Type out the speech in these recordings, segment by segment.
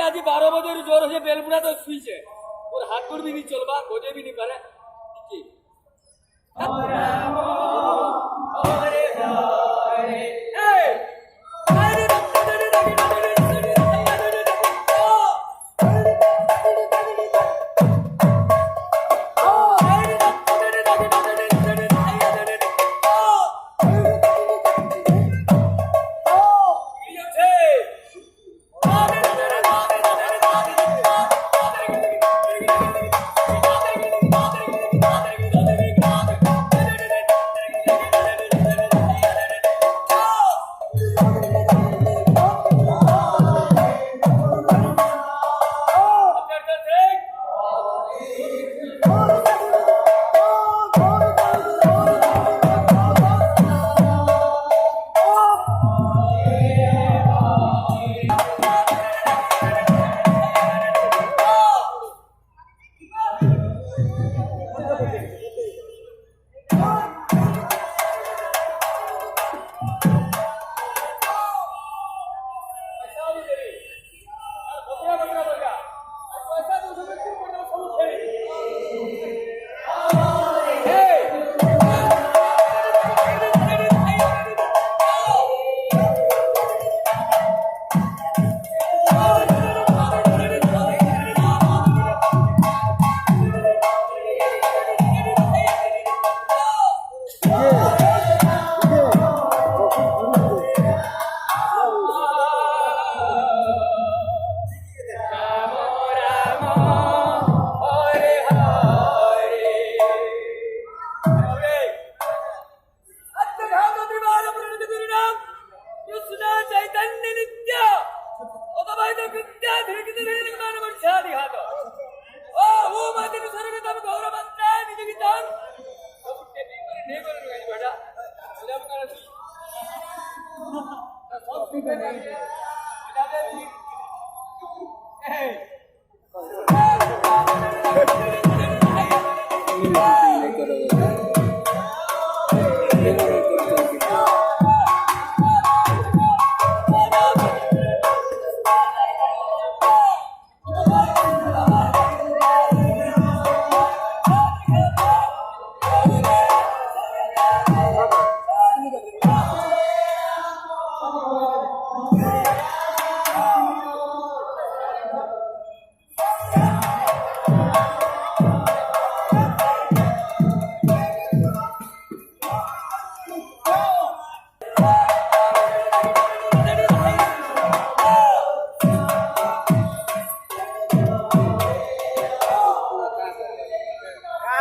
আজি 12 বছর জ্বর হয়ে বেলপুরা তো শুইছে ওর হাত করবি নি চলবা গোজে বি নি পারে কি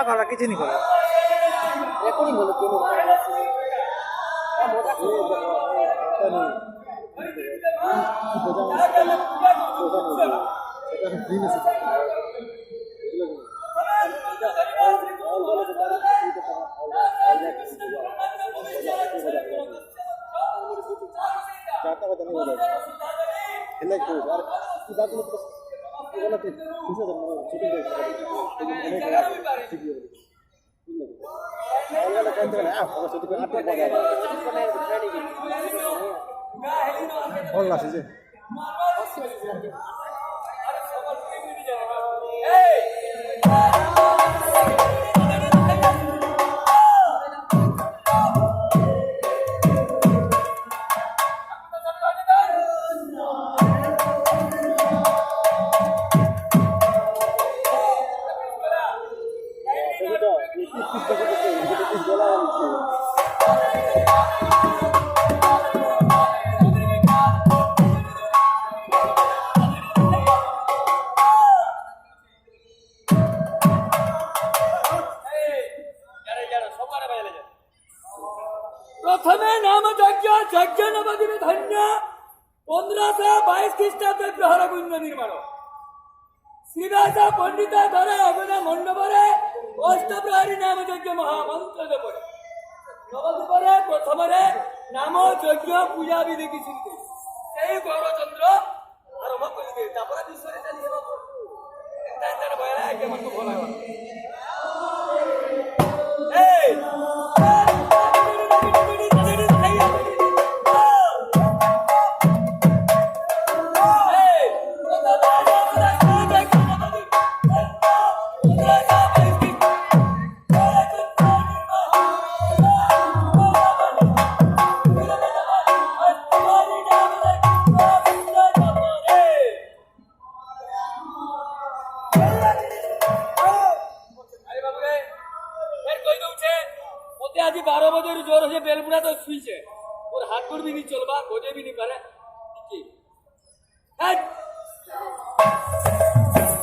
ভালো কিছু নি করে এখনই বলো কেন जाता पता नहीं होगा हिला को यार की बात मत कर गलत है किसे करना छोटी वाला कंट्रोल है और छोटी को आटे पड़ा और लास्ट से प्रथमे नाम यज्ञ नवदिन धन्य 1522 ख्रीष्टाब्द ग्रहण कुंज निर्माण श्रीदास पंडिता द्वारा अभिनय मंडपरे अष्टप्रहरी नाम यज्ञ महामंत्र जपरे नवद्वीपरे प्रथमरे नाम यज्ञ पूजा विधि की शुरू সেই গৌরচন্দ্র আরম্ভ করিবে তারপরে বিশ্বরে চালিয়ে তার বয়লা কেমন তো ভালো হয় এই 12 বছর জ্বর হয়েছে বেলপুরা তো শুইছে ওর হাত গোড় বি নি চলবা বোঝে বি নি পারে কি হ্যাঁ